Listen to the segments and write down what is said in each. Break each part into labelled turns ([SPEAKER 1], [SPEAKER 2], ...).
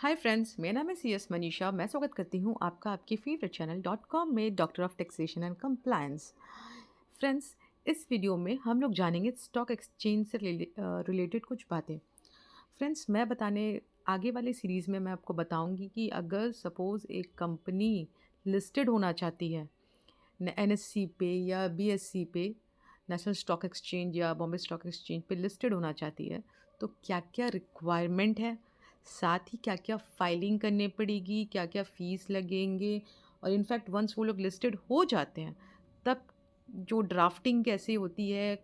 [SPEAKER 1] Hi friends, मेरा नाम है CS मनीषा। मैं स्वागत करती हूँ आपका आपके फेवरेट चैनल .com में doctor of taxation and compliance. Friends, इस वीडियो में हम लोग जानेंगे स्टॉक एक्सचेंज से रिलेटेड कुछ बातें। फ्रेंड्स, मैं बताने आगे वाले सीरीज़ में मैं आपको बताऊंगी कि अगर सपोज़ एक कंपनी लिस्टेड होना चाहती है NSE पे या BSE पे, नेशनल स्टॉक एक्सचेंज या बॉम्बे स्टॉक एक्सचेंज पे लिस्टेड होना चाहती है, तो क्या क्या रिक्वायरमेंट है, साथ ही क्या क्या फाइलिंग करनी पड़ेगी, क्या क्या फ़ीस लगेंगे, और इनफैक्ट वंस वो लोग लिस्टेड हो जाते हैं तब जो ड्राफ्टिंग कैसे होती है,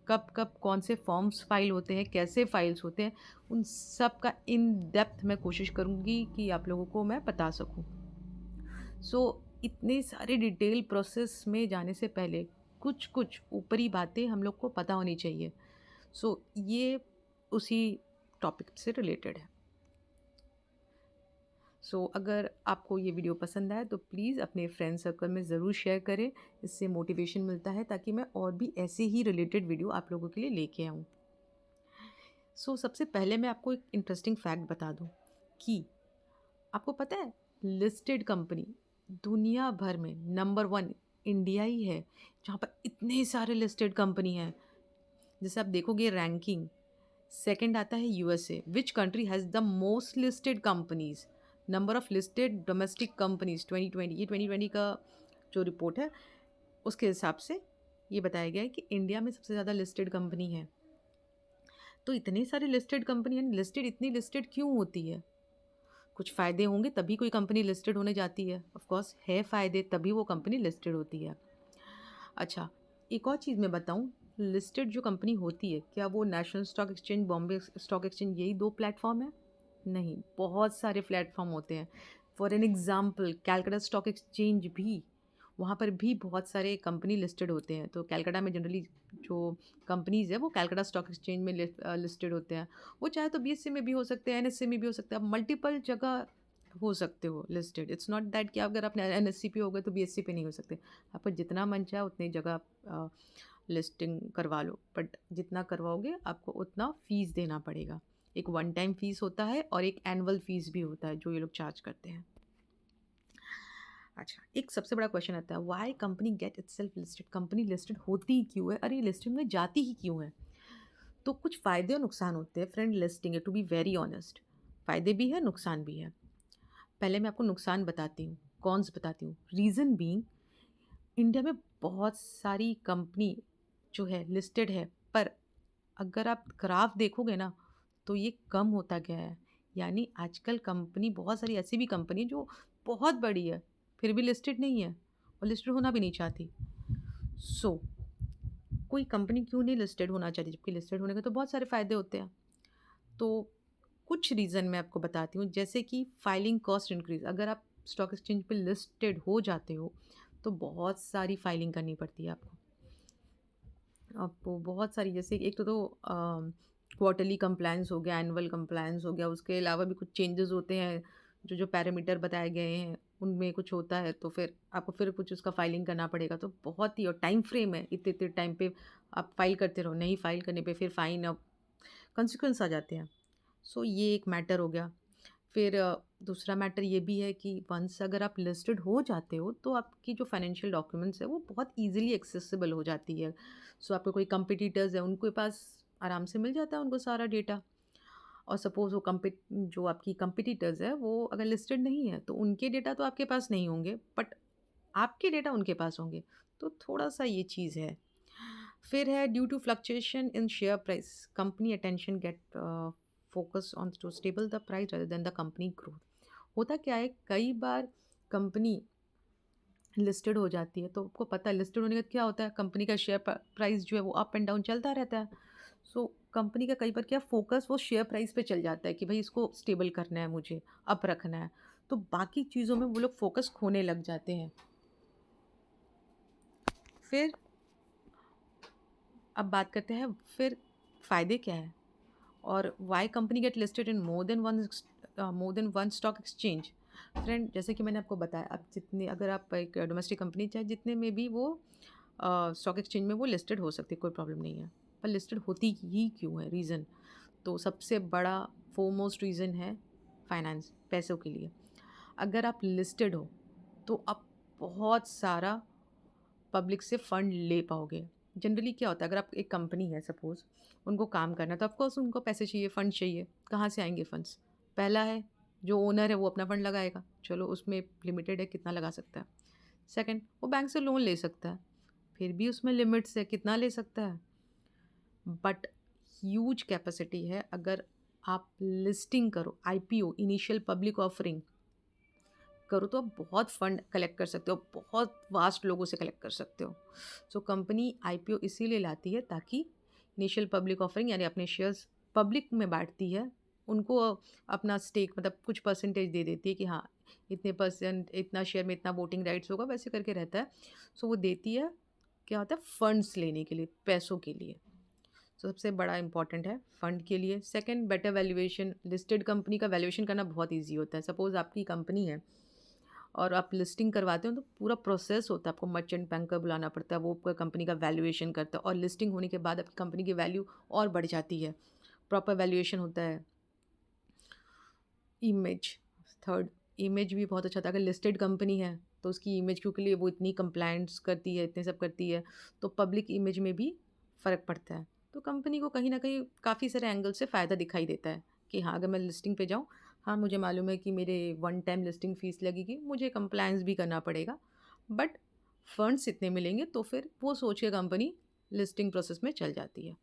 [SPEAKER 1] कब कब कौन से फॉर्म्स फाइल होते हैं, कैसे फाइल्स होते हैं, उन सब का इन डेप्थ मैं कोशिश करूँगी कि आप लोगों को मैं बता सकूँ। सो इतने सारे डिटेल प्रोसेस में जाने से पहले कुछ कुछ ऊपरी बातें हम लोग को पता होनी चाहिए। सो ये उसी टॉपिक से रिलेटेड है। सो अगर आपको ये वीडियो पसंद आए तो प्लीज़ अपने फ्रेंड सर्कल में ज़रूर शेयर करें। इससे मोटिवेशन मिलता है ताकि मैं और भी ऐसे ही रिलेटेड वीडियो आप लोगों के लिए लेके आऊँ। सो सबसे पहले मैं आपको एक इंटरेस्टिंग फैक्ट बता दूँ कि आपको पता है लिस्टेड कंपनी दुनिया भर में नंबर 1 इंडिया ही है, जहाँ पर इतने सारे लिस्टेड कंपनी हैं। जैसे आप देखोगे रैंकिंग, सेकंड आता है USA, which country has the most listed companies, number of listed domestic companies 2020, ये 2020 का जो रिपोर्ट है उसके हिसाब से ये बताया गया है कि इंडिया में सबसे ज़्यादा लिस्टेड कंपनी है। तो इतने सारे लिस्टेड कंपनी हैं, लिस्टेड इतनी लिस्टेड क्यों होती है? कुछ फ़ायदे होंगे तभी कोई कंपनी लिस्टेड होने जाती है। ऑफ कोर्स है फ़ायदे, तभी वो कंपनी लिस्टेड होती है। अच्छा, एक और चीज़ मैं बताऊँ, लिस्टेड जो कंपनी होती है, क्या वो national stock exchange, Bombay stock exchange यही 2 प्लेटफ़ॉर्म है? नहीं, बहुत सारे प्लेटफ़ॉर्म होते हैं। For an example Calcutta stock exchange भी, वहाँ पर भी बहुत सारे कंपनी लिस्टेड होते हैं। तो कलकत्ता में जनरली जो कंपनीज़ है वो कलकत्ता स्टॉक एक्सचेंज में लिस्टेड होते हैं। वो चाहे तो BSE में भी हो सकते हैं, NSE में भी हो सकते हैं। आप मल्टीपल जगह हो सकते हो लिस्टेड। इट्स नॉट दैट कि अगर आप NSE पे हो गए तो BSE पे नहीं हो सकते। आपका जितना मन चाहे उतनी जगह आप लिस्टिंग करवा लो, बट जितना करवाओगे आपको उतना फ़ीस देना पड़ेगा। एक वन टाइम फ़ीस होता है और एक एनुअल फ़ीस भी होता है जो ये लोग चार्ज करते हैं। अच्छा, एक सबसे बड़ा क्वेश्चन आता है, why company get itself listed? Company listed होती ही क्यों है? अरे लिस्टिंग में जाती ही क्यों है? तो कुछ फ़ायदे और नुकसान होते हैं फ्रेंड लिस्टिंग है, टू बी वेरी ऑनेस्ट। फ़ायदे भी है, नुकसान भी है। पहले मैं आपको नुकसान बताती हूँ, कॉन्स बताती हूँ। रीज़न बीइंग, इंडिया में बहुत सारी कंपनी जो है लिस्टेड है, पर अगर आप ग्राफ देखोगे ना तो ये कम होता गया है। यानी आजकल कंपनी, बहुत सारी ऐसी भी कंपनी है जो बहुत बड़ी है फिर भी लिस्टेड नहीं है और लिस्टेड होना भी नहीं चाहती। सो कोई कंपनी क्यों नहीं लिस्टेड होना चाहती, जबकि लिस्टेड होने के तो बहुत सारे फ़ायदे होते हैं। तो कुछ रीज़न मैं आपको बताती हूँ, जैसे कि फाइलिंग कॉस्ट इंक्रीज़। अगर आप स्टॉक एक्सचेंज पे लिस्टेड हो जाते हो तो बहुत सारी फाइलिंग करनी पड़ती है आपको। आपको बहुत सारी, जैसे एक क्वार्टरली कंप्लायंस हो गया, एनुअल कंप्लायंस हो गया, उसके अलावा भी कुछ चेंजेस होते हैं, जो जो पैरामीटर बताए गए हैं उनमें कुछ होता है तो फिर आपको फिर कुछ उसका फाइलिंग करना पड़ेगा। तो बहुत ही, और टाइम फ्रेम है, इतने इतने टाइम पे आप फाइल करते रहो, नहीं फाइल करने पे फिर फाइन, अब कॉन्सिक्वेंस आ जाते हैं। सो ये एक मैटर हो गया। फिर दूसरा मैटर ये भी है कि वंस अगर आप लिस्टेड हो जाते हो तो आपकी जो फाइनेंशियल डॉक्यूमेंट्स है वो बहुत ईज़िली एक्सेसिबल हो जाती है। सो आपके कोई कंपटीटर्स हैं उनके पास आराम से मिल जाता है उनको सारा डेटा। और सपोज़ वो जो आपकी कंपटीटर्स है वो अगर लिस्टेड नहीं है तो उनके डेटा तो आपके पास नहीं होंगे, बट आपके डेटा उनके पास होंगे। तो थोड़ा-सा ये चीज़ है। फिर है due to fluctuation in share price, company attention get focus on to stable the price rather than the company growth. होता क्या है, कई बार कंपनी लिस्टेड हो जाती है तो आपको पता है लिस्टेड होने के बाद क्या होता है, कंपनी का शेयर प्राइस जो है वो अप एंड डाउन चलता रहता है। सो कंपनी का कई बार क्या फोकस वो शेयर प्राइस पे चल जाता है कि भाई इसको स्टेबल करना है, मुझे अप रखना है, तो बाकी चीज़ों में वो लोग फोकस खोने लग जाते हैं। फिर अब बात करते हैं फिर फ़ायदे क्या है और why company get listed in more than one stock exchange. Friend, जैसे कि मैंने आपको बताया, अब जितने, अगर आप एक डोमेस्टिक कंपनी चाहे जितने में भी वो स्टॉक एक्सचेंज में वो लिस्टेड हो सकती है, कोई प्रॉब्लम नहीं है, पर लिस्टेड होती ही क्यों है, रीज़न। तो सबसे बड़ा फोरमोस्ट रीज़न है फाइनेंस। पैसों के लिए। अगर आप लिस्टेड हो तो आप बहुत सारा पब्लिक से फंड ले पाओगे। जनरली क्या होता है, अगर आप एक कंपनी है सपोज़, उनको काम करना है तो ऑफ कोर्स उनको पैसे चाहिए, फंड चाहिए। कहाँ से आएँगे फंड्स? पहला है, जो ओनर है वो अपना फंड लगाएगा, चलो उसमें लिमिटेड है कितना लगा सकता है। सेकंड, वो बैंक से लोन ले सकता है, फिर भी उसमें लिमिट्स है कितना ले सकता है। बट ह्यूज कैपेसिटी है अगर आप लिस्टिंग करो, आईपीओ इनिशियल पब्लिक ऑफरिंग करो तो आप बहुत फंड कलेक्ट कर सकते हो, बहुत वास्ट लोगों से कलेक्ट कर सकते हो। सो कंपनी आईपीओ इसीलिए लाती है ताकि इनिशियल पब्लिक ऑफरिंग यानी अपने शेयर्स पब्लिक में बांटती है, उनको अपना स्टेक मतलब कुछ परसेंटेज दे देती है कि हाँ इतने परसेंट इतना शेयर में इतना वोटिंग राइट्स होगा, वैसे करके रहता है। सो वो देती है, क्या होता है, फंड्स लेने के लिए, पैसों के लिए। तो सबसे बड़ा इंपॉर्टेंट है फंड के लिए। Second, better valuation. Listed company का वैल्यूएशन करना बहुत इजी होता है। सपोज़ आपकी कंपनी है और आप लिस्टिंग करवाते हो तो पूरा प्रोसेस होता है, आपको मर्चेंट बैंकर बुलाना पड़ता है, वो आपका कंपनी का वैल्यूएशन करता है और लिस्टिंग होने के बाद आपकी कंपनी की वैल्यू और बढ़ जाती है। प्रॉपर वैल्यूएशन होता है। इमेज, थर्ड, इमेज भी बहुत अच्छा था। अगर लिस्टेड कंपनी है तो उसकी इमेज क्योंकि लिए वो इतनी कंप्लाइंट्स करती है, इतने सब करती है, तो पब्लिक इमेज में भी फ़र्क पड़ता है। तो कंपनी को कहीं ना कहीं काफ़ी सारे एंगल से फ़ायदा दिखाई देता है कि हाँ अगर मैं लिस्टिंग पे जाऊँ, हाँ मुझे मालूम है कि मेरे वन टाइम लिस्टिंग फ़ीस लगेगी, मुझे कंप्लायंस भी करना पड़ेगा, बट फंड्स इतने मिलेंगे, तो फिर वो सोच के कंपनी लिस्टिंग प्रोसेस में चल जाती है।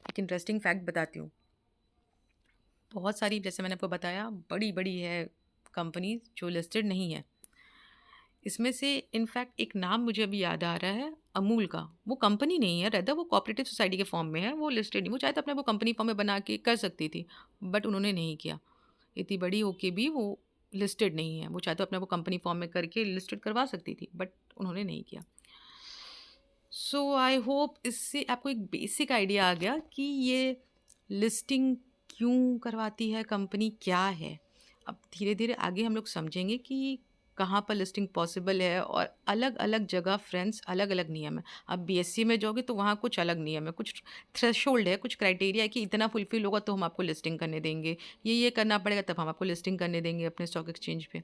[SPEAKER 1] एक इंटरेस्टिंग फैक्ट बताती हूँ। बहुत सारी, जैसे मैंने आपको बताया, बड़ी बड़ी है कंपनीज जो लिस्टेड नहीं है। इसमें से इनफैक्ट एक नाम मुझे अभी याद आ रहा है, अमूल का। वो कंपनी नहीं है, रहता वो कोऑपरेटिव सोसाइटी के फॉर्म में है, वो लिस्टेड नहीं। वो चाहे तो अपने वो कंपनी फॉर्म में बना के कर सकती थी, बट उन्होंने नहीं किया। इतनी बड़ी होके भी वो लिस्टेड नहीं है। वो चाहे तो अपने वो कंपनी फॉर्म में करके लिस्टेड करवा सकती थी, बट उन्होंने नहीं किया। सो आई होप इससे आपको एक बेसिक आइडिया आ गया कि ये लिस्टिंग क्यों करवाती है कंपनी, क्या है। अब धीरे धीरे आगे हम लोग समझेंगे कि कहाँ पर लिस्टिंग पॉसिबल है, और अलग अलग जगह फ्रेंड्स अलग अलग नियम है। अब बीएससी में जाओगे तो वहाँ कुछ अलग नियम है, कुछ थ्रेशोल्ड है, कुछ क्राइटेरिया है कि इतना फुलफिल होगा तो हम आपको लिस्टिंग करने देंगे, ये करना पड़ेगा तब हम आपको लिस्टिंग करने देंगे अपने स्टॉक एक्सचेंज पे।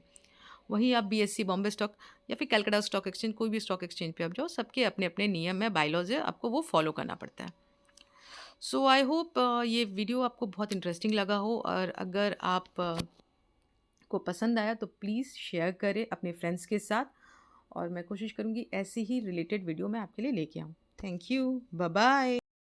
[SPEAKER 1] वहीं आप बीएससी बॉम्बे स्टॉक या फिर कलकत्ता स्टॉक एक्सचेंज, कोई भी स्टॉक एक्सचेंज पे आप जाओ, सबके अपने अपने नियम है, बायलॉज है, आपको वो फॉलो करना पड़ता है। सो आई होप ये वीडियो आपको बहुत इंटरेस्टिंग लगा हो, और अगर आप को पसंद आया तो प्लीज़ शेयर करें अपने फ्रेंड्स के साथ, और मैं कोशिश करूँगी ऐसी ही रिलेटेड वीडियो मैं आपके लिए लेके आऊँ। Thank you, bye bye.